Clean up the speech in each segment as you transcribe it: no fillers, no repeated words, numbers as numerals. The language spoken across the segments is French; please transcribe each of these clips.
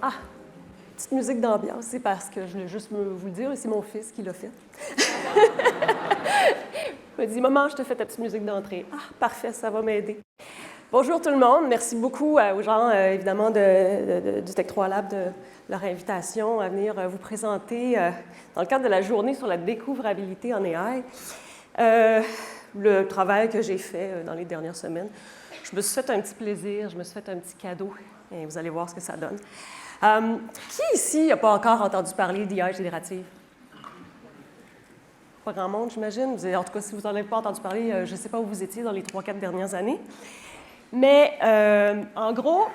Ah, petite musique d'ambiance, c'est parce que je voulais juste vous le dire, c'est mon fils qui l'a fait. Il m'a dit, maman, je te fais ta petite musique d'entrée. Ah, parfait, ça va m'aider. Bonjour tout le monde. Merci beaucoup aux gens, évidemment, du Tech 3 Lab de leur invitation à venir vous présenter, dans le cadre de la journée sur la découvrabilité en AI, le travail que j'ai fait dans les dernières semaines. Je me suis fait un petit plaisir, je me suis fait un petit cadeau, et vous allez voir ce que ça donne. Qui ici n'a pas encore entendu parler d'IA générative? Pas grand monde, j'imagine. En tout cas, si vous n'en avez pas entendu parler, je ne sais pas où vous étiez dans les 3-4 dernières années. Mais en gros,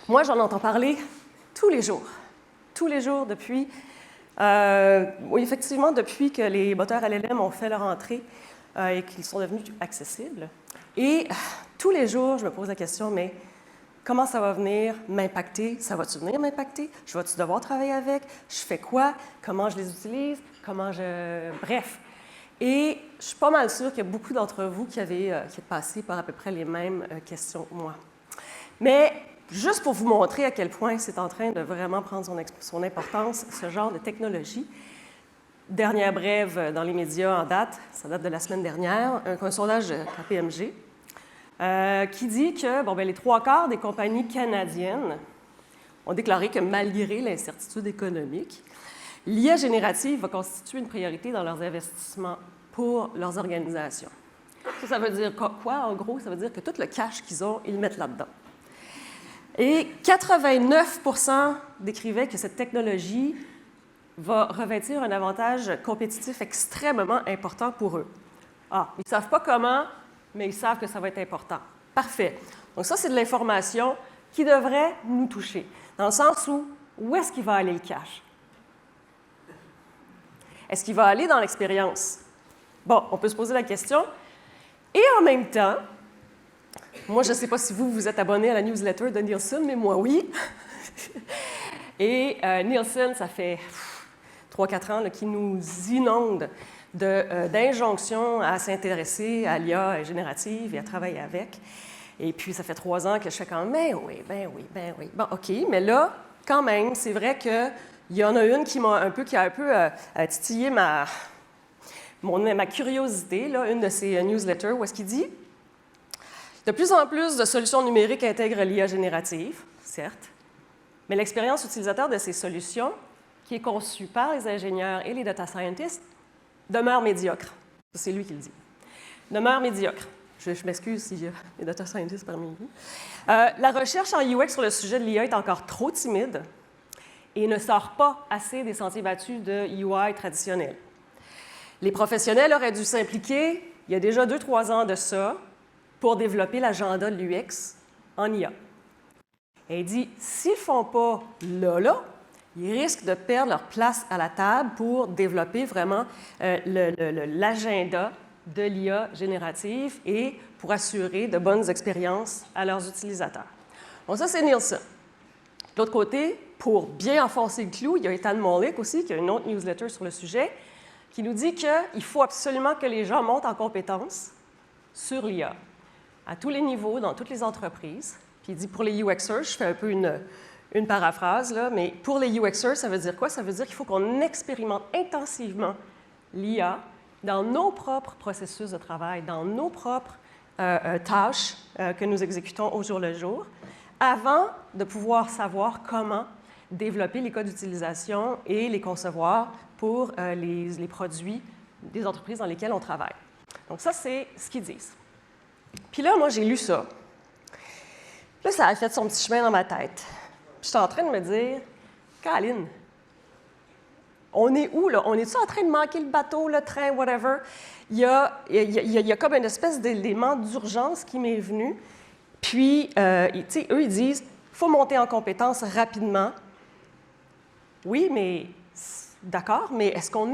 moi, j'en entends parler tous les jours. Tous les jours depuis, oui, effectivement, depuis que les moteurs LLM ont fait leur entrée et qu'ils sont devenus accessibles. Et tous les jours, je me pose la question, mais comment ça va venir m'impacter? Ça va-tu venir m'impacter? Je vais-tu devoir travailler avec? Je fais quoi? Comment je les utilise? Bref. Et je suis pas mal sûre qu'il y a beaucoup d'entre vous qui êtes passés par à peu près les mêmes questions que moi. Mais juste pour vous montrer à quel point c'est en train de vraiment prendre son importance, ce genre de technologie, dernière brève dans les médias en date, ça date de la semaine dernière, un sondage de KPMG qui dit que les 3/4 des compagnies canadiennes ont déclaré que malgré l'incertitude économique, l'IA générative va constituer une priorité dans leurs investissements pour leurs organisations. Ça veut dire quoi, en gros? Ça veut dire que tout le cash qu'ils ont, ils le mettent là-dedans. Et 89% décrivaient que cette technologie va revêtir un avantage compétitif extrêmement important pour eux. Ah, ils ne savent pas comment, mais ils savent que ça va être important. Parfait. Donc ça, c'est de l'information qui devrait nous toucher, dans le sens où est-ce qu'il va aller le cash? Est-ce qu'il va aller dans l'expérience? Bon, on peut se poser la question. Et en même temps, moi, je ne sais pas si vous êtes abonné à la newsletter de Nielsen, mais moi, oui. Et Nielsen, ça fait 3-4 ans qu'il nous inonde d'injonctions à s'intéresser à l'IA générative et à travailler avec. Et puis, ça fait 3 ans que je fais comme, ben oui. Bon, OK, mais là, quand même, c'est vrai qu'il y en a une qui a un peu titillé ma curiosité, là, une de ces newsletters, où est-ce qu'il dit « De plus en plus de solutions numériques intègrent l'IA générative, certes, mais l'expérience utilisateur de ces solutions, qui est conçue par les ingénieurs et les data scientists, demeure médiocre. » C'est lui qui le dit. Demeure médiocre. Je m'excuse s'il y a des data scientists parmi vous. La recherche en UX sur le sujet de l'IA est encore trop timide et ne sort pas assez des sentiers battus de UI traditionnels. Les professionnels auraient dû s'impliquer, il y a déjà 2-3 ans de ça, pour développer l'agenda de l'UX en IA. Et il dit, s'ils ne le font pas là, ils risquent de perdre leur place à la table pour développer vraiment l'agenda de l'IA générative et pour assurer de bonnes expériences à leurs utilisateurs. Donc ça, c'est Nielsen. De l'autre côté, pour bien enfoncer le clou, il y a Ethan Mollick aussi, qui a une autre newsletter sur le sujet, qui nous dit qu'il faut absolument que les gens montent en compétences sur l'IA, à tous les niveaux, dans toutes les entreprises. Puis il dit pour les UXers, je fais un peu une paraphrase, là, mais pour les UXers, ça veut dire quoi? Ça veut dire qu'il faut qu'on expérimente intensivement l'IA dans nos propres processus de travail, dans nos propres tâches que nous exécutons au jour le jour, avant de pouvoir savoir comment développer les cas d'utilisation et les concevoir pour les produits des entreprises dans lesquelles on travaille. Donc ça, c'est ce qu'ils disent. Puis là, moi, j'ai lu ça. Là, ça a fait son petit chemin dans ma tête. J'étais en train de me dire, Caroline, on est où, là? On est-tu en train de manquer le bateau, le train, whatever? Il y a comme une espèce d'élément d'urgence qui m'est venu. Puis, eux, ils disent, il faut monter en compétences rapidement. Oui, mais d'accord, mais est-ce qu'on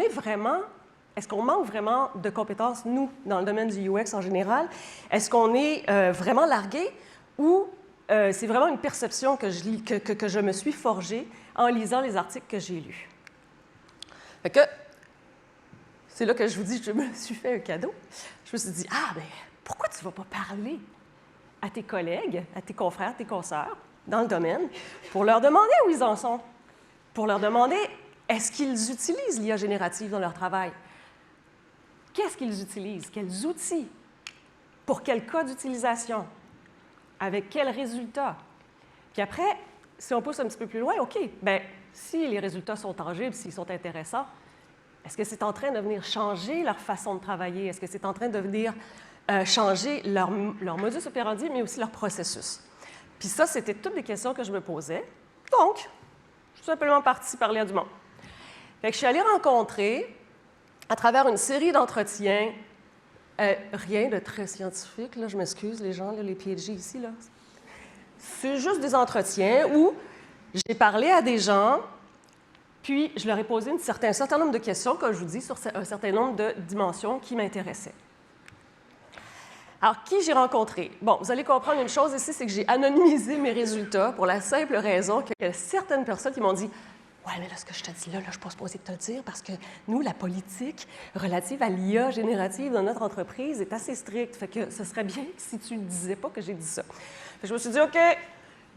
manque vraiment de compétences, nous, dans le domaine du UX en général? Est-ce qu'on est vraiment largué ou c'est vraiment une perception que je me suis forgée en lisant les articles que j'ai lus? Fait que c'est là que je vous dis que je me suis fait un cadeau. Je me suis dit, pourquoi tu ne vas pas parler à tes collègues, à tes confrères, tes consoeurs, dans le domaine pour leur demander où ils en sont, pour leur demander est-ce qu'ils utilisent l'IA générative dans leur travail? Qu'est-ce qu'ils utilisent? Quels outils? Pour quel cas d'utilisation? Avec quels résultats? Puis après, si on pousse un petit peu plus loin, OK, bien, si les résultats sont tangibles, s'ils sont intéressants, est-ce que c'est en train de venir changer leur façon de travailler? Est-ce que c'est en train de venir changer leur modus operandi, mais aussi leur processus? Puis ça, c'était toutes des questions que je me posais. Donc, je suis simplement partie parler à du monde. Fait que je suis allée rencontrer, à travers une série d'entretiens, rien de très scientifique, là, je m'excuse, les gens, là, les PhD ici, là. C'est juste des entretiens où j'ai parlé à des gens, puis je leur ai posé un certain nombre de questions, comme je vous dis, sur un certain nombre de dimensions qui m'intéressaient. Alors, qui j'ai rencontré? Bon, vous allez comprendre une chose ici, c'est que j'ai anonymisé mes résultats pour la simple raison qu'il y a certaines personnes qui m'ont dit « Ouais, mais là, ce que je te dis là, je ne suis pas supposée te le dire parce que nous, la politique relative à l'IA générative dans notre entreprise est assez stricte. Fait que ce serait bien si tu ne disais pas que j'ai dit ça. » Je me suis dit « OK,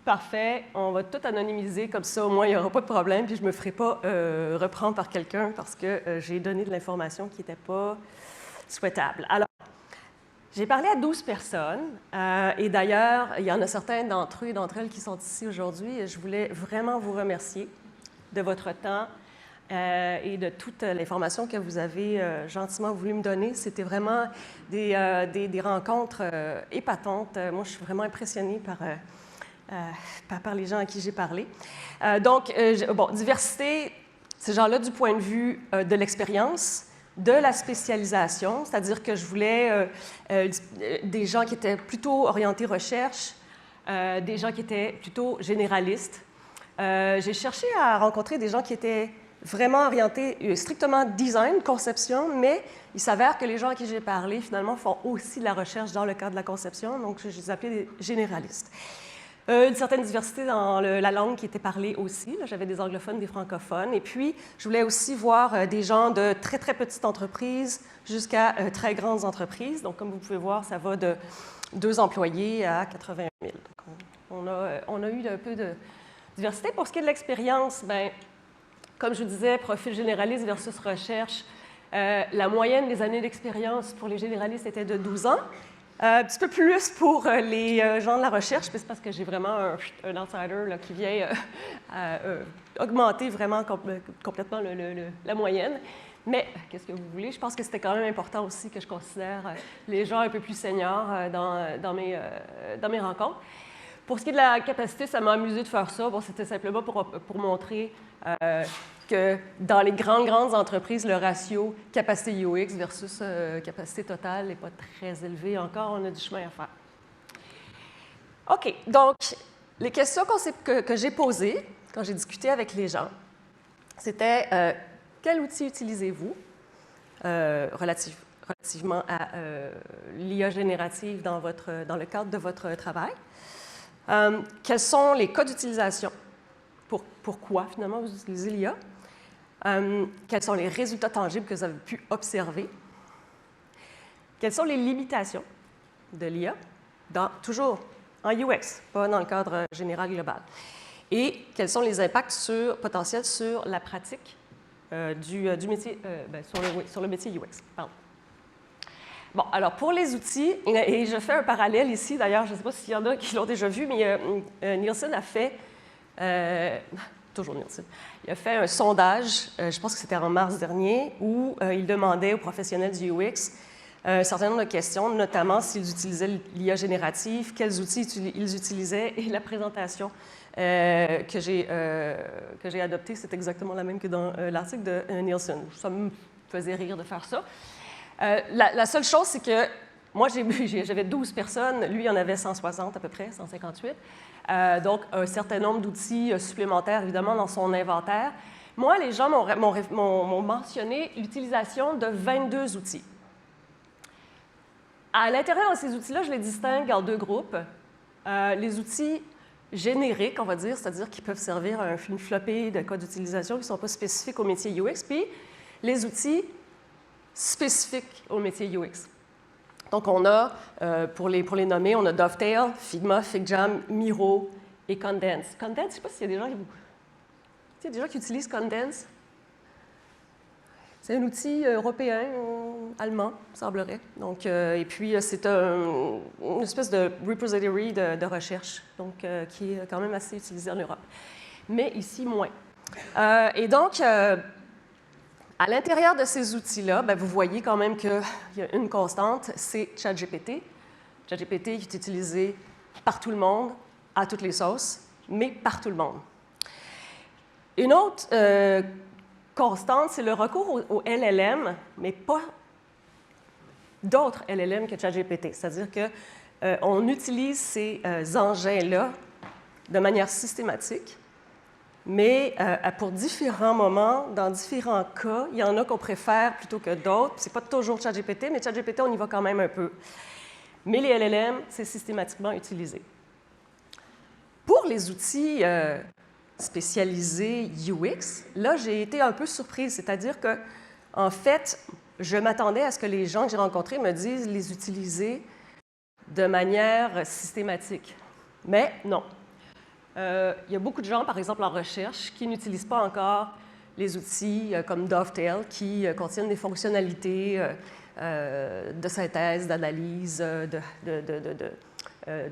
parfait, on va tout anonymiser, comme ça, au moins, il n'y aura pas de problème, puis je ne me ferai pas reprendre par quelqu'un parce que j'ai donné de l'information qui n'était pas souhaitable. » Alors, j'ai parlé à 12 personnes, et d'ailleurs, il y en a certains d'entre eux et d'entre elles qui sont ici aujourd'hui, et je voulais vraiment vous remercier de votre temps et de toute l'information que vous avez gentiment voulu me donner. C'était vraiment des rencontres épatantes. Moi, je suis vraiment impressionnée par les gens à qui j'ai parlé. Donc, bon, diversité, ces gens-là du point de vue de l'expérience, de la spécialisation, c'est-à-dire que je voulais des gens qui étaient plutôt orientés recherche, des gens qui étaient plutôt généralistes. J'ai cherché à rencontrer des gens qui étaient vraiment orientés strictement design, conception, mais il s'avère que les gens à qui j'ai parlé, finalement, font aussi de la recherche dans le cadre de la conception, donc je les appelais des généralistes. Une certaine diversité dans la langue qui était parlée aussi. J'avais des anglophones, des francophones. Et puis, je voulais aussi voir des gens de très, très petites entreprises jusqu'à très grandes entreprises. Donc, comme vous pouvez voir, ça va de 2 employés à 80 000. Donc, on a eu un peu de diversité. Pour ce qui est de l'expérience, bien, comme je vous disais, profil généraliste versus recherche, la moyenne des années d'expérience pour les généralistes était de 12 ans. Un petit peu plus pour les gens de la recherche, c'est parce que j'ai vraiment un outsider là, qui vient augmenter vraiment complètement la moyenne. Mais qu'est-ce que vous voulez? Je pense que c'était quand même important aussi que je considère les gens un peu plus seniors dans mes rencontres. Pour ce qui est de la capacité, ça m'a amusé de faire ça. Bon, c'était simplement pour montrer que dans les grandes entreprises, le ratio capacité UX versus capacité totale n'est pas très élevé encore. On a du chemin à faire. OK. Donc, les questions que j'ai posées quand j'ai discuté avec les gens, c'était quel outil utilisez-vous relativement à l'IA générative dans le cadre de votre travail? Quels sont les cas d'utilisation? Pourquoi, finalement, vous utilisez l'IA? Quels sont les résultats tangibles que vous avez pu observer? Quelles sont les limitations de l'IA, toujours en UX, pas dans le cadre général global? Et quels sont les impacts potentiels sur la pratique du métier, sur le métier UX? Pardon. Bon, alors pour les outils, et je fais un parallèle ici, d'ailleurs, je ne sais pas s'il y en a qui l'ont déjà vu, mais Nielsen a fait, toujours Nielsen, il a fait un sondage, je pense que c'était en mars dernier, où il demandait aux professionnels du UX un certain nombre de questions, notamment s'ils utilisaient l'IA générative, quels outils ils utilisaient, et la présentation que j'ai adoptée, c'est exactement la même que dans l'article de Nielsen. Ça me faisait rire de faire ça. La seule chose, c'est que moi, j'avais 12 personnes, lui, il en avait 160 à peu près, 158. Donc, un certain nombre d'outils supplémentaires, évidemment, dans son inventaire. Moi, les gens m'ont mentionné l'utilisation de 22 outils. À l'intérieur de ces outils-là, je les distingue en 2 groupes. Les outils génériques, on va dire, c'est-à-dire qui peuvent servir à une flopée de cas d'utilisation qui ne sont pas spécifiques au métier UX, puis les outils spécifiques au métier UX. Donc, on a, pour les nommer, on a Dovetail, Figma, FigJam, Miro et Condense. Condense, je ne sais pas s'il y a des gens qui utilisent Condense. C'est un outil européen, allemand, semblerait. Donc, et puis, c'est une espèce de repository de recherche, donc, qui est quand même assez utilisé en Europe. Mais ici, moins. Et donc, à l'intérieur de ces outils-là, vous voyez quand même qu'il y a une constante, c'est ChatGPT. ChatGPT est utilisé par tout le monde, à toutes les sauces, mais par tout le monde. Une autre constante, c'est le recours au LLM, mais pas d'autres LLM que ChatGPT. C'est-à-dire qu'on utilise ces engins-là de manière systématique, mais pour différents moments, dans différents cas, il y en a qu'on préfère plutôt que d'autres. Ce n'est pas toujours ChatGPT, mais ChatGPT, on y va quand même un peu. Mais les LLM, c'est systématiquement utilisé. Pour les outils spécialisés UX, là, j'ai été un peu surprise. C'est-à-dire que, en fait, je m'attendais à ce que les gens que j'ai rencontrés me disent les utiliser de manière systématique. Mais non. Il y a beaucoup de gens, par exemple en recherche, qui n'utilisent pas encore les outils comme Dovetail, qui contiennent des fonctionnalités de synthèse, d'analyse, de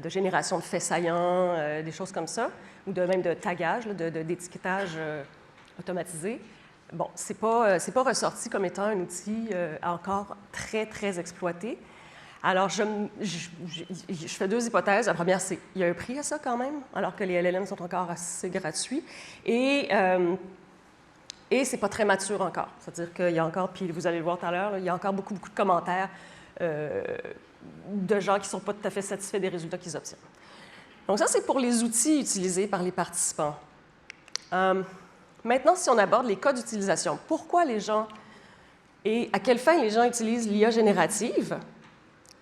génération de faits saillants, des choses comme ça, ou même de tagage, d'étiquetage automatisé. Bon, ce n'est pas ressorti comme étant un outil encore très, très exploité. Alors, je fais deux hypothèses. La première, c'est qu'il y a un prix à ça quand même, alors que les LLM sont encore assez gratuits. Et ce n'est pas très mature encore. C'est-à-dire qu'il y a encore, puis vous allez le voir tout à l'heure, il y a encore beaucoup de commentaires de gens qui ne sont pas tout à fait satisfaits des résultats qu'ils obtiennent. Donc ça, c'est pour les outils utilisés par les participants. Maintenant, si on aborde les cas d'utilisation, pourquoi les gens et à quelle fin les gens utilisent l'IA générative?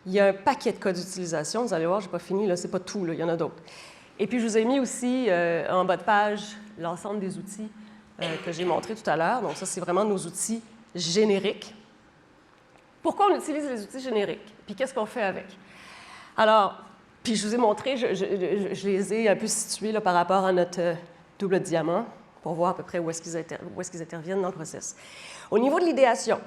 Il y a un paquet de cas d'utilisation. Vous allez voir, je n'ai pas fini, ce n'est pas tout, il y en a d'autres. Et puis, je vous ai mis aussi en bas de page l'ensemble des outils que j'ai montrés tout à l'heure. Donc ça, c'est vraiment nos outils génériques. Pourquoi on utilise les outils génériques? Puis qu'est-ce qu'on fait avec? Alors, puis je vous ai montré, je les ai un peu situés là, par rapport à notre double diamant pour voir à peu près où est-ce qu'ils interviennent dans le processus. Au niveau de l'idéation,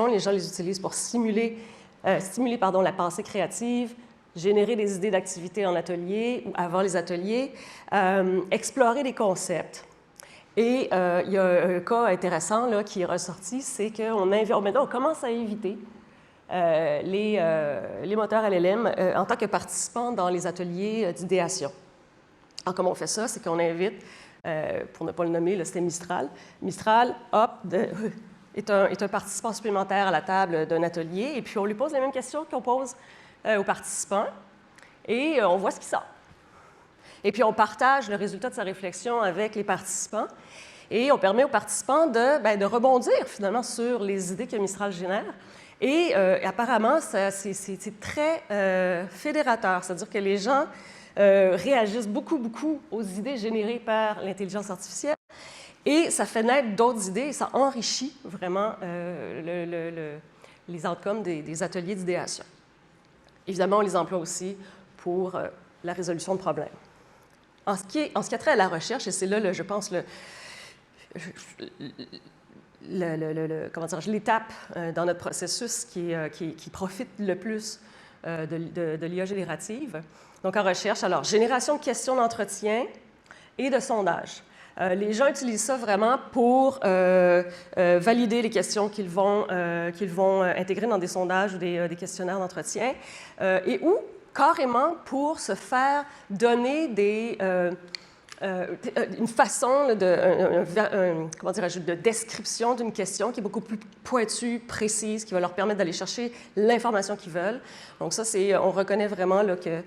les gens les utilisent pour stimuler la pensée créative, générer des idées d'activités en atelier ou avant les ateliers, explorer des concepts. Et il y a un cas intéressant là, qui est ressorti, c'est qu'on commence à inviter les moteurs LLM en tant que participants dans les ateliers d'idéation. Alors, comment on fait ça? C'est qu'on invite, pour ne pas le nommer, c'était Mistral. Mistral, est un participant supplémentaire à la table d'un atelier, et puis on lui pose les mêmes questions qu'on pose aux participants, et on voit ce qui sort. Et puis on partage le résultat de sa réflexion avec les participants, et on permet aux participants de rebondir finalement sur les idées que Mistral génère. Et apparemment, c'est très fédérateur, c'est-à-dire que les gens réagissent beaucoup aux idées générées par l'intelligence artificielle. Et ça fait naître d'autres idées et ça enrichit vraiment les outcomes des ateliers d'idéation. Évidemment, on les emploie aussi pour la résolution de problèmes. En ce qui a trait à la recherche, et c'est là, je pense, l'étape dans notre processus qui profite le plus de l'IA générative. Donc, en recherche, alors, génération de questions d'entretien et de sondage. Les gens utilisent ça vraiment pour valider les questions qu'ils vont intégrer dans des sondages ou des questionnaires d'entretien, ou carrément pour se faire donner une façon de description d'une question qui est beaucoup plus pointue, précise, qui va leur permettre d'aller chercher l'information qu'ils veulent. Donc ça, on reconnaît vraiment là, que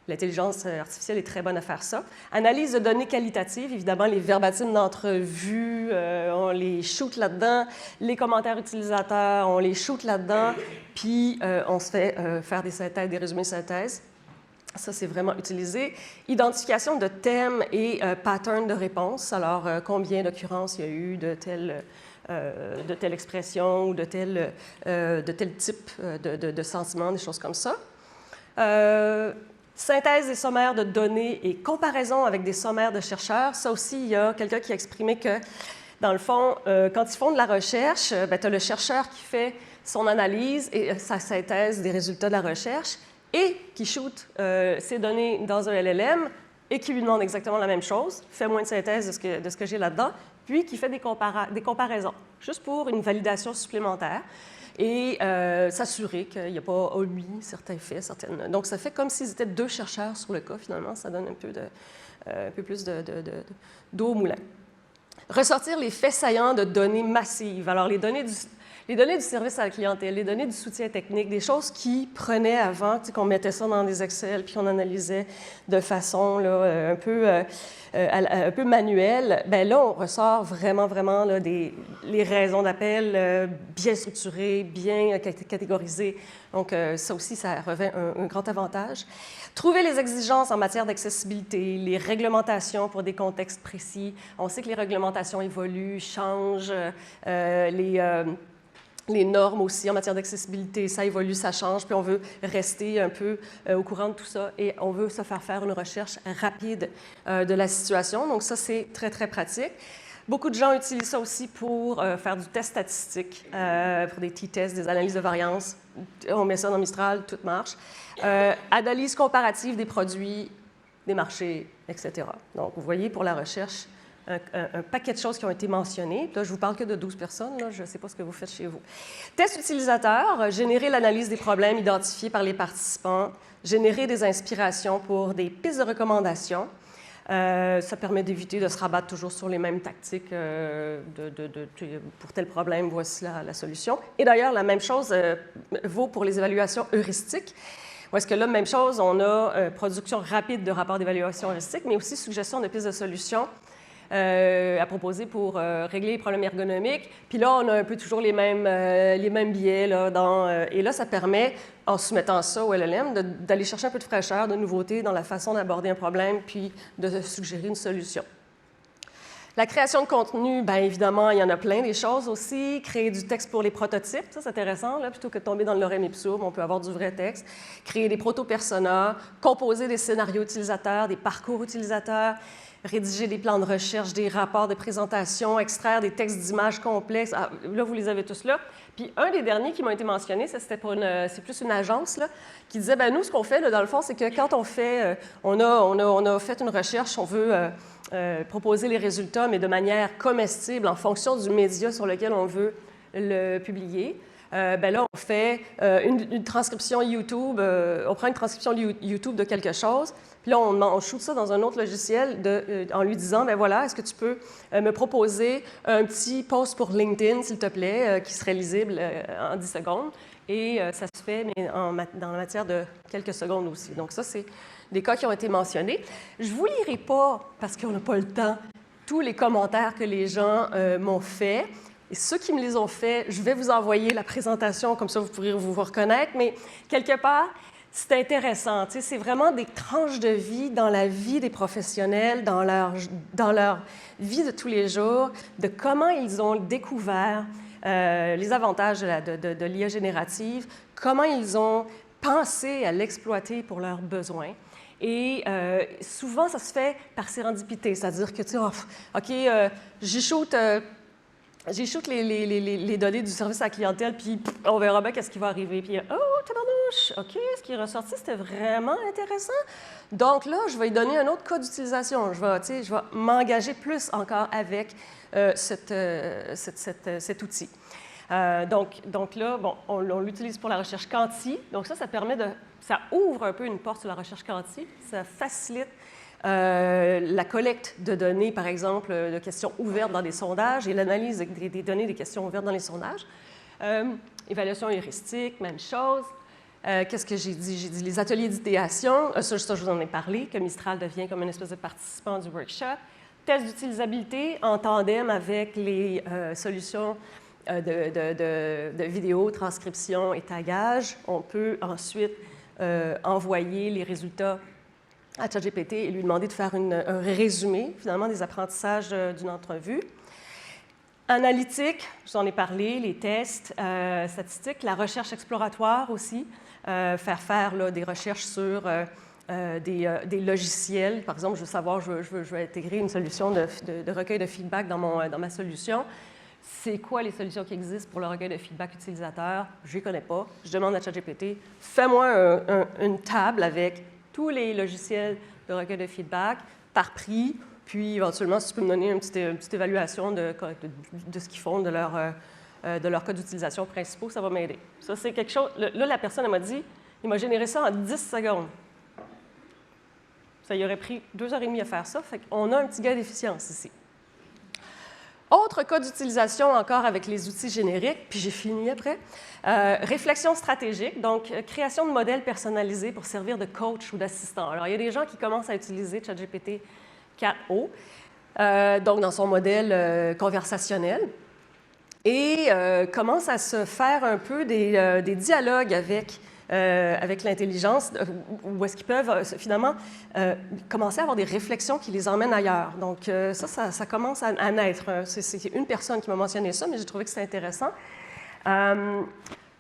l'intelligence artificielle est très bonne à faire ça. Analyse de données qualitatives, évidemment, les verbatims d'entrevue, on les shoot là-dedans. Les commentaires utilisateurs, on les shoot là-dedans. Puis, on se fait faire des synthèses, des résumés de synthèse. Ça, c'est vraiment utilisé. Identification de thèmes et patterns de réponse. Alors, combien d'occurrences il y a eu de telle expression ou de tel type de sentiment, des choses comme ça. Synthèse des sommaires de données et comparaison avec des sommaires de chercheurs. Ça aussi, il y a quelqu'un qui a exprimé que, dans le fond, quand ils font de la recherche, tu as le chercheur qui fait son analyse et sa synthèse des résultats de la recherche et qui shoot ces données dans un LLM et qui lui demande exactement la même chose, fais-moi une synthèse de ce que j'ai là-dedans, puis qui fait des comparaisons, juste pour une validation supplémentaire et s'assurer qu'il n'y a pas omis certains faits, certaines... Donc, ça fait comme s'ils étaient deux chercheurs sur le cas, finalement. Ça donne un peu plus d'eau au moulin. Ressortir les faits saillants de données massives. Alors, les données du service à la clientèle, les données du soutien technique, des choses qui prenaient avant, qu'on mettait ça dans des Excel, puis qu'on analysait de façon là, un peu manuelle, bien là, on ressort vraiment là, les raisons d'appel bien structurées, bien catégorisées. Donc, ça aussi, ça revêt un grand avantage. Trouver les exigences en matière d'accessibilité, les réglementations pour des contextes précis. On sait que les réglementations évoluent, changent, les normes aussi en matière d'accessibilité, ça évolue, ça change, puis on veut rester un peu au courant de tout ça et on veut se faire une recherche rapide de la situation. Donc ça, c'est très pratique. Beaucoup de gens utilisent ça aussi pour faire du test statistique, pour des t-tests, des analyses de variance. On met ça dans Mistral, tout marche. Analyse comparative des produits, des marchés, etc. Donc, vous voyez, pour la recherche, un paquet de choses qui ont été mentionnées. Là, je ne vous parle que de 12 personnes. Là, je ne sais pas ce que vous faites chez vous. Test utilisateur, générer l'analyse des problèmes identifiés par les participants, générer des inspirations pour des pistes de recommandation. Ça permet d'éviter de se rabattre toujours sur les mêmes tactiques pour tel problème, voici la solution. Et d'ailleurs, la même chose vaut pour les évaluations heuristiques. Où est-ce que là, même chose, on a production rapide de rapports d'évaluation heuristique, mais aussi suggestion de pistes de solutions à proposer pour régler les problèmes ergonomiques. Puis là, on a un peu toujours les mêmes biais. Là, et là, ça permet, en soumettant ça au LLM, d'aller chercher un peu de fraîcheur, de nouveauté dans la façon d'aborder un problème, puis de suggérer une solution. La création de contenu, bien évidemment, il y en a plein des choses aussi. Créer du texte pour les prototypes, ça c'est intéressant, là, plutôt que de tomber dans le lorem ipsum, on peut avoir du vrai texte. Créer des proto-personas, composer des scénarios utilisateurs, des parcours utilisateurs, rédiger des plans de recherche, des rapports de présentation, extraire des textes d'images complexes. Ah, là, vous les avez tous là. Puis un des derniers qui m'a été mentionné, c'était c'est plus une agence là, qui disait, bien nous, ce qu'on fait, là, dans le fond, c'est que quand on fait, on a fait une recherche, on veut proposer les résultats, mais de manière comestible en fonction du média sur lequel on veut le publier. Bien là, on fait une transcription YouTube, on prend une transcription YouTube de quelque chose, puis là, on shoot ça dans un autre logiciel en lui disant, bien voilà, est-ce que tu peux me proposer un petit post pour LinkedIn, s'il te plaît, qui serait lisible en 10 secondes. Et ça se fait mais dans la matière de quelques secondes aussi. Donc ça, c'est des cas qui ont été mentionnés. Je ne vous lirai pas, parce qu'on n'a pas le temps, tous les commentaires que les gens m'ont faits. Et ceux qui me les ont faits, je vais vous envoyer la présentation, comme ça vous pourrez vous reconnaître. Mais quelque part, c'est intéressant. C'est vraiment des tranches de vie dans la vie des professionnels, dans leur vie de tous les jours, de comment ils ont découvert les avantages de l'IA générative, comment ils ont pensé à l'exploiter pour leurs besoins. Et souvent, ça se fait par sérendipité, c'est-à-dire que, tu sais, OK, j'y shoot les données du service à la clientèle, puis on verra bien qu'est-ce qui va arriver. Puis, oh, tabarnouche, OK, ce qui est ressorti, c'était vraiment intéressant. Donc là, je vais lui donner un autre cas d'utilisation. Je vais m'engager plus encore avec cet outil. Donc là, bon, on l'utilise pour la recherche quanti. Donc ça permet ça ouvre un peu une porte sur la recherche quanti. Ça facilite la collecte de données, par exemple, de questions ouvertes dans des sondages et l'analyse des données des questions ouvertes dans les sondages. Évaluation heuristique, même chose. Qu'est-ce que j'ai dit? J'ai dit les ateliers d'idéation. Ça, je vous en ai parlé, que Mistral devient comme une espèce de participant du workshop. Test d'utilisabilité en tandem avec les solutions de vidéo, transcription et tagage. On peut ensuite envoyer les résultats à ChatGPT et lui demander de faire un résumé, finalement, des apprentissages d'une entrevue. Analytique, je vous en ai parlé, les tests statistiques, la recherche exploratoire aussi, faire là, des recherches sur des logiciels. Par exemple, je veux savoir, je veux intégrer une solution de recueil de feedback dans ma solution. C'est quoi les solutions qui existent pour le recueil de feedback utilisateur? Je ne les connais pas. Je demande à ChatGPT, fais-moi une table avec tous les logiciels de recueil de feedback par prix, puis éventuellement, si tu peux me donner une petite évaluation de ce qu'ils font, de leurs cas d'utilisation principaux, ça va m'aider. Ça, c'est quelque chose... Là, la personne, elle m'a dit, il m'a généré ça en 10 secondes. Ça y aurait pris 2h30 à faire ça, fait qu'on a un petit gain d'efficience ici. Autre cas d'utilisation encore avec les outils génériques, puis j'ai fini après. Réflexion stratégique, donc création de modèles personnalisés pour servir de coach ou d'assistant. Alors, il y a des gens qui commencent à utiliser ChatGPT 4o, donc dans son modèle conversationnel, et commencent à se faire un peu des dialogues avec l'intelligence, où est-ce qu'ils peuvent finalement commencer à avoir des réflexions qui les emmènent ailleurs. Donc ça commence à naître. C'est une personne qui m'a mentionné ça, mais j'ai trouvé que c'était intéressant.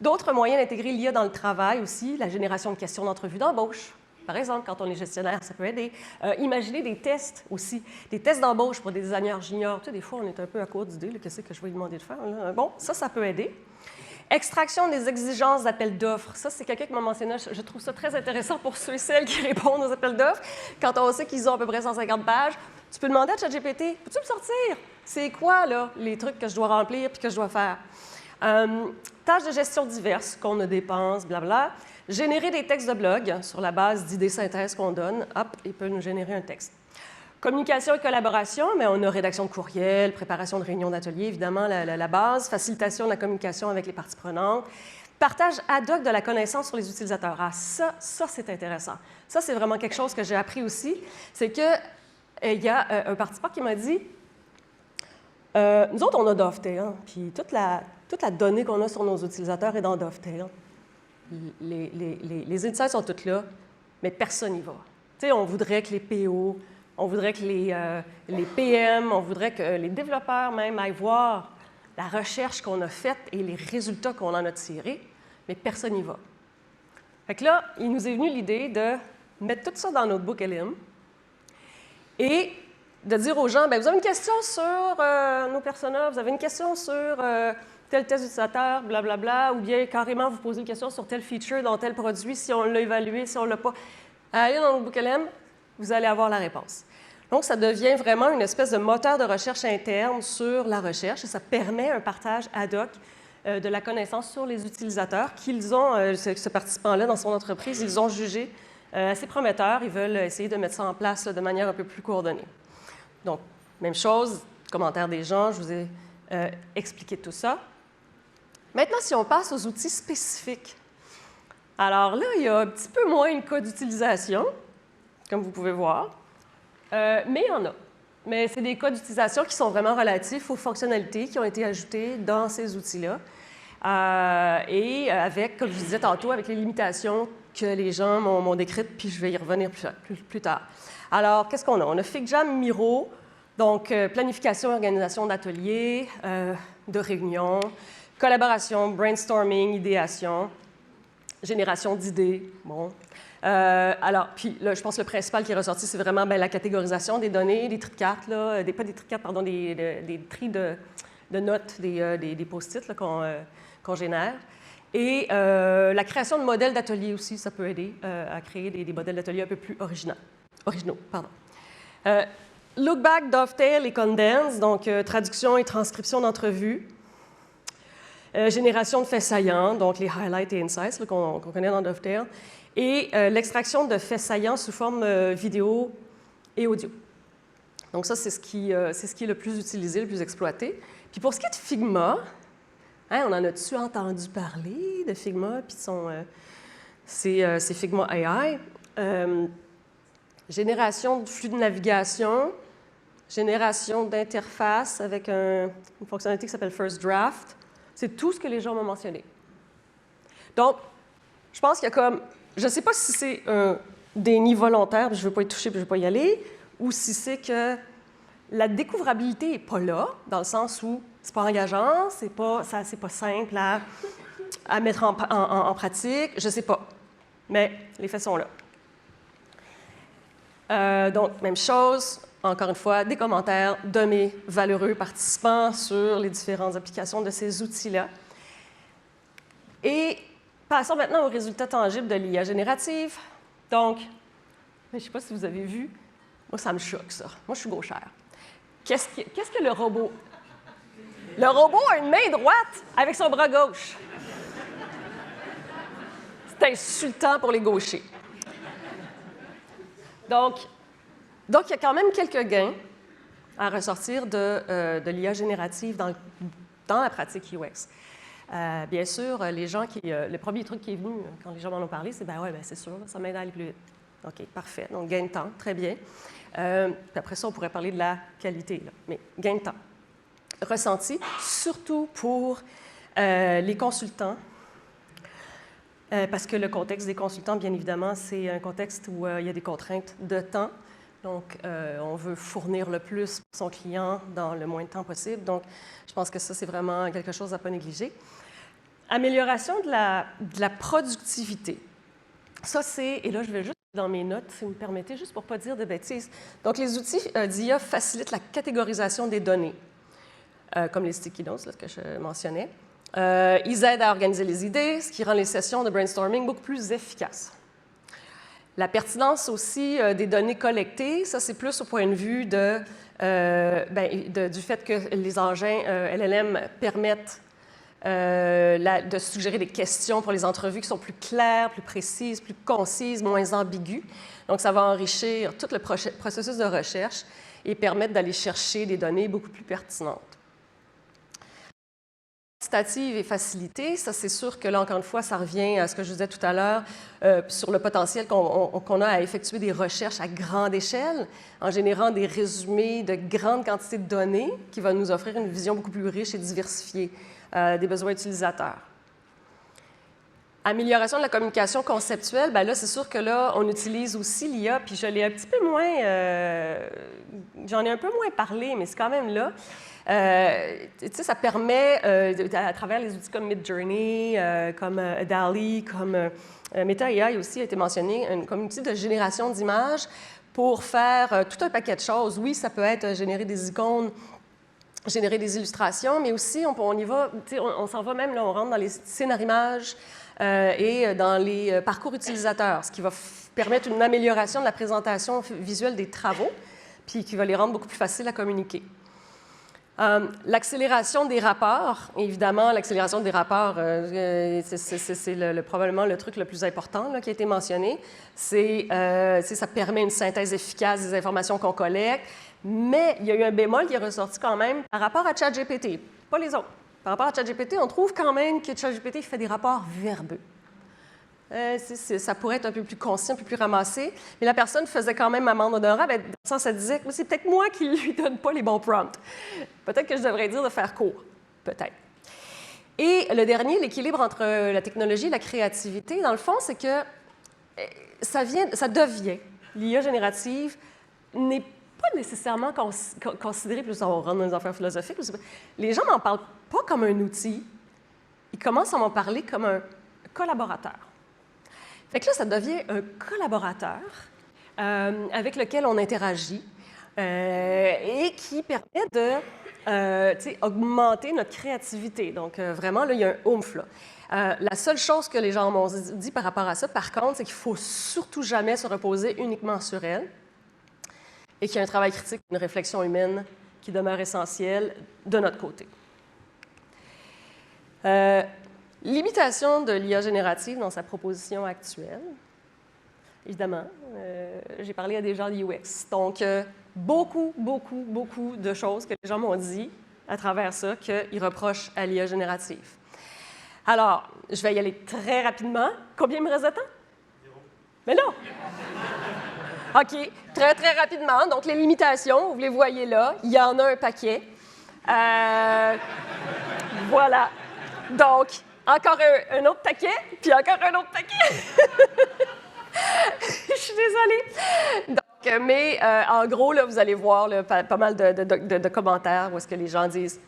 D'autres moyens d'intégrer l'IA dans le travail aussi, la génération de questions d'entrevue d'embauche. Par exemple, quand on est gestionnaire, ça peut aider. Imaginez des tests aussi, des tests d'embauche pour des designers juniors. Tu sais, des fois, on est un peu à court d'idées, qu'est-ce que je vais lui demander de faire? Là? Bon, ça peut aider. Extraction des exigences d'appels d'offres. Ça, c'est quelqu'un qui m'a mentionné. Je trouve ça très intéressant pour ceux et celles qui répondent aux appels d'offres. Quand on sait qu'ils ont à peu près 150 pages, tu peux demander à ChatGPT, peux-tu me sortir? C'est quoi, là, les trucs que je dois remplir puis que je dois faire? Tâches de gestion diverses, qu'on ne dépense, blabla. Générer des textes de blog sur la base d'idées synthèses qu'on donne. Hop, il peut nous générer un texte. Communication et collaboration, mais on a rédaction de courriel, préparation de réunions d'atelier, évidemment, la base, facilitation de la communication avec les parties prenantes, partage ad hoc de la connaissance sur les utilisateurs. Ah, ça c'est intéressant. Ça, c'est vraiment quelque chose que j'ai appris aussi. C'est qu'il y a un participant qui m'a dit, nous autres, on a Dovetail, puis toute la donnée qu'on a sur nos utilisateurs est dans Dovetail. Les insights sont toutes là, mais personne n'y va. Tu sais, on voudrait que les PO, on voudrait que les PM, on voudrait que les développeurs même aillent voir la recherche qu'on a faite et les résultats qu'on en a tirés, mais personne n'y va. Fait que là, il nous est venu l'idée de mettre tout ça dans Notebook LM et de dire aux gens, bien, vous avez une question sur nos personas, vous avez une question sur tel test utilisateur, blablabla, ou bien carrément vous posez une question sur tel feature dans tel produit, si on l'a évalué, si on ne l'a pas. Allez dans Notebook LM, vous allez avoir la réponse. Donc, ça devient vraiment une espèce de moteur de recherche interne sur la recherche et ça permet un partage ad hoc de la connaissance sur les utilisateurs qu'ils ont, ce participant-là, dans son entreprise, ils ont jugé assez prometteur. Ils veulent essayer de mettre ça en place là, de manière un peu plus coordonnée. Donc, même chose, commentaires des gens, je vous ai expliqué tout ça. Maintenant, si on passe aux outils spécifiques. Alors là, il y a un petit peu moins de cas d'utilisation, comme vous pouvez voir, mais il y en a. Mais c'est des cas d'utilisation qui sont vraiment relatifs aux fonctionnalités qui ont été ajoutées dans ces outils-là. Et avec, comme je vous disais tantôt, avec les limitations que les gens m'ont décrites, puis je vais y revenir plus tard. Alors, qu'est-ce qu'on a? On a FigJam Miro, donc planification et organisation d'ateliers, de réunions, collaboration, brainstorming, idéation, génération d'idées. Bon. Alors, puis là, je pense que le principal qui est ressorti, c'est vraiment la catégorisation des données, des tris de cartes, là, pas des tris de cartes, pardon, des tris de notes, des post-it qu'on génère. Et la création de modèles d'ateliers aussi, ça peut aider à créer des modèles d'ateliers un peu plus originaux. Look back, Dovetail et Condense, donc traduction et transcription d'entrevues. Génération de faits saillants, donc les highlights et insights qu'on connaît dans Dovetail. Et l'extraction de faits saillants sous forme vidéo et audio. Donc ça, c'est ce qui est le plus utilisé, le plus exploité. Puis pour ce qui est de Figma, on en a-tu entendu parler de Figma? Puis c'est Figma AI. Génération de flux de navigation, génération d'interface avec une fonctionnalité qui s'appelle First Draft. C'est tout ce que les gens m'ont mentionné. Donc, je pense qu'il y a comme... Je ne sais pas si c'est un déni volontaire, puis je ne veux pas y toucher, puis je ne veux pas y aller, ou si c'est que la découvrabilité n'est pas là, dans le sens où c'est pas engageant, c'est pas simple à mettre en pratique, je ne sais pas. Mais les faits sont là. Donc, même chose, encore une fois, des commentaires de mes valeureux participants sur les différentes applications de ces outils-là. Et passons maintenant aux résultats tangibles de l'IA générative. Donc, je ne sais pas si vous avez vu, moi, ça me choque, ça. Moi, je suis gauchère. Qu'est-ce que le robot? Le robot a une main droite avec son bras gauche. C'est insultant pour les gauchers. Donc, il y a quand même quelques gains à ressortir de l'IA générative dans la pratique UX. Bien sûr, le premier truc qui est venu quand les gens m'en ont parlé, c'est « ouais, c'est sûr, ça m'aide à aller plus vite ». OK, parfait. Donc, gain de temps, très bien. Puis après ça, on pourrait parler de la qualité, là. Mais gain de temps. Ressenti, surtout pour les consultants, parce que le contexte des consultants, bien évidemment, c'est un contexte où il y a des contraintes de temps. Donc, on veut fournir le plus pour son client dans le moins de temps possible. Donc, je pense que ça, c'est vraiment quelque chose à ne pas négliger. Amélioration de la productivité. Ça, c'est, et là, je vais juste dans mes notes, si vous me permettez, juste pour ne pas dire de bêtises. Donc, les outils d'IA facilitent la catégorisation des données, comme les sticky notes là, que je mentionnais. Ils aident à organiser les idées, ce qui rend les sessions de brainstorming beaucoup plus efficaces. La pertinence aussi des données collectées, ça c'est plus au point de vue du fait que les engins LLM permettent de suggérer des questions pour les entrevues qui sont plus claires, plus précises, plus concises, moins ambiguës. Donc ça va enrichir tout le processus de recherche et permettre d'aller chercher des données beaucoup plus pertinentes. Quantitative et facilitée, ça c'est sûr que là, encore une fois, ça revient à ce que je vous disais tout à l'heure sur le potentiel qu'on a à effectuer des recherches à grande échelle en générant des résumés de grandes quantités de données qui va nous offrir une vision beaucoup plus riche et diversifiée des besoins utilisateurs. Amélioration de la communication conceptuelle, bien là, c'est sûr que là, on utilise aussi l'IA, puis je l'ai un petit peu moins, j'en ai un peu moins parlé, mais c'est quand même là. Ça permet, à travers les outils comme Midjourney, comme DALL-E, comme Meta AI aussi a été mentionné, comme outil de génération d'images pour faire tout un paquet de choses. Oui, ça peut être générer des icônes, générer des illustrations, mais aussi on y va, on s'en va même, là, on rentre dans les scénarimages et dans les parcours utilisateurs, ce qui va permettre une amélioration de la présentation visuelle des travaux, puis qui va les rendre beaucoup plus faciles à communiquer. L'accélération des rapports, évidemment, l'accélération des rapports, c'est probablement le truc le plus important là, qui a été mentionné. Ça permet une synthèse efficace des informations qu'on collecte, mais il y a eu un bémol qui est ressorti quand même par rapport à ChatGPT, pas les autres. Par rapport à ChatGPT, on trouve quand même que ChatGPT fait des rapports verbeux. Ça pourrait être un peu plus concis, un peu plus ramassé, mais la personne faisait quand même amende honorable, dans le sens, elle disait que c'est peut-être moi qui ne lui donne pas les bons prompts. Peut-être que je devrais dire de faire court, peut-être. Et le dernier, l'équilibre entre la technologie et la créativité, dans le fond, c'est que ça devient, l'IA générative n'est pas nécessairement considérée, plus on rentre dans les affaires philosophiques, les gens n'en parlent pas comme un outil, ils commencent à m'en parler comme un collaborateur. Fait que là, ça devient un collaborateur avec lequel on interagit et qui permet de augmenter notre créativité. Donc, vraiment, là, il y a un oomph, là. La seule chose que les gens m'ont dit par rapport à ça, par contre, c'est qu'il ne faut surtout jamais se reposer uniquement sur elle et qu'il y a un travail critique, une réflexion humaine qui demeure essentielle de notre côté. Limitation de l'IA générative dans sa proposition actuelle. Évidemment, j'ai parlé à des gens de UX. Donc, beaucoup de choses que les gens m'ont dit à travers ça qu'ils reprochent à l'IA générative. Alors, je vais y aller très rapidement. Combien il me reste de temps? 0. Mais non! OK, très rapidement. Donc, les limitations, vous les voyez là. Il y en a un paquet. Voilà. Donc, encore un autre paquet, puis encore un autre paquet. Je suis désolée. Donc, mais en gros, là, vous allez voir là, pas mal de commentaires où est-ce que les gens disent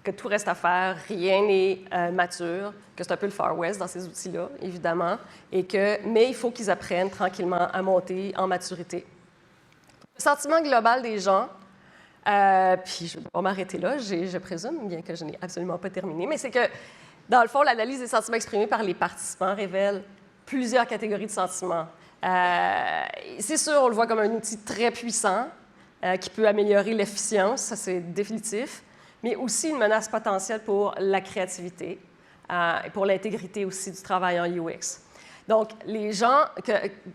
que tout reste à faire, rien n'est mature, que c'est un peu le Far West dans ces outils-là, évidemment, mais il faut qu'ils apprennent tranquillement à monter en maturité. Le sentiment global des gens, puis je ne vais pas m'arrêter là, je présume, bien que je n'ai absolument pas terminé, mais c'est que, dans le fond, l'analyse des sentiments exprimés par les participants révèle plusieurs catégories de sentiments. C'est sûr, on le voit comme un outil très puissant qui peut améliorer l'efficience, ça c'est définitif, mais aussi une menace potentielle pour la créativité et pour l'intégrité aussi du travail en UX. Donc, les gens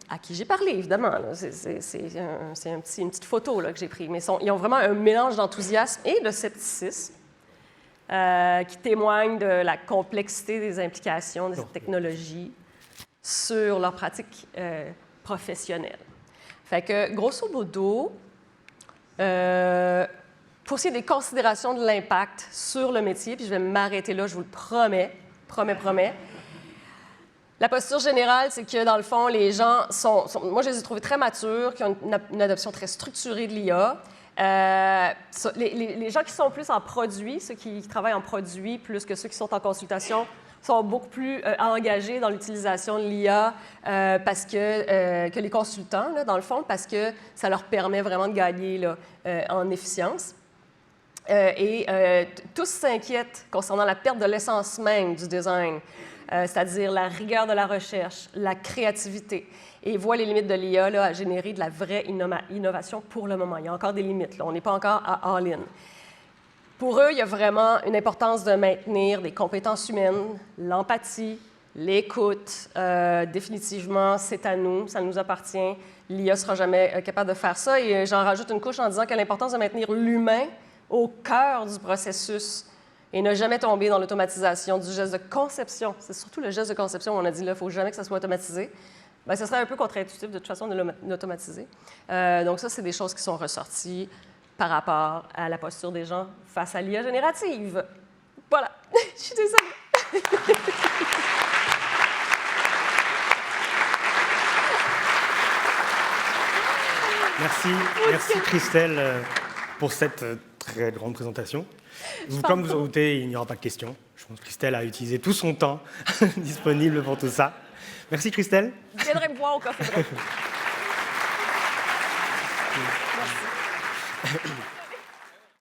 à qui j'ai parlé, évidemment, c'est une petite photo là, que j'ai prise, mais ils ont vraiment un mélange d'enthousiasme et de scepticisme qui témoigne de la complexité des implications de cette technologie sur leur pratique professionnelle. Fait que, grosso modo, pour ce qui est des considérations de l'impact sur le métier, puis je vais m'arrêter là, je vous le promets, la posture générale, c'est que, dans le fond, les gens moi, je les ai trouvés très matures, qui ont une adoption très structurée de l'IA. Les gens qui sont plus en produit, ceux qui travaillent en produit plus que ceux qui sont en consultation, sont beaucoup plus engagés dans l'utilisation de l'IA que les consultants, là, dans le fond, parce que ça leur permet vraiment de gagner là, en efficience. Tous s'inquiètent concernant la perte de l'essence même du design, c'est-à-dire la rigueur de la recherche, la créativité, et voient les limites de l'IA à générer de la vraie innovation pour le moment. Il y a encore des limites, là. On n'est pas encore à all-in. Pour eux, il y a vraiment une importance de maintenir des compétences humaines, l'empathie, l'écoute. Définitivement, c'est à nous, ça nous appartient. L'IA ne sera jamais capable de faire ça. Et j'en rajoute une couche en disant que l'importance de maintenir l'humain au cœur du processus et ne jamais tomber dans l'automatisation du geste de conception. C'est surtout le geste de conception où on a dit là, il ne faut jamais que ça soit automatisé. Bien, ce serait un peu contre-intuitif de toute façon de l'automatiser. Donc ça, c'est des choses qui sont ressorties par rapport à la posture des gens face à l'IA générative. Voilà. Je suis désolée. Merci Christelle pour cette très grande présentation. Comme vous en doutez, il n'y aura pas de questions. Je pense que Christelle a utilisé tout son temps disponible pour tout ça. Merci Christelle. Je viendrai me voir au café. Merci.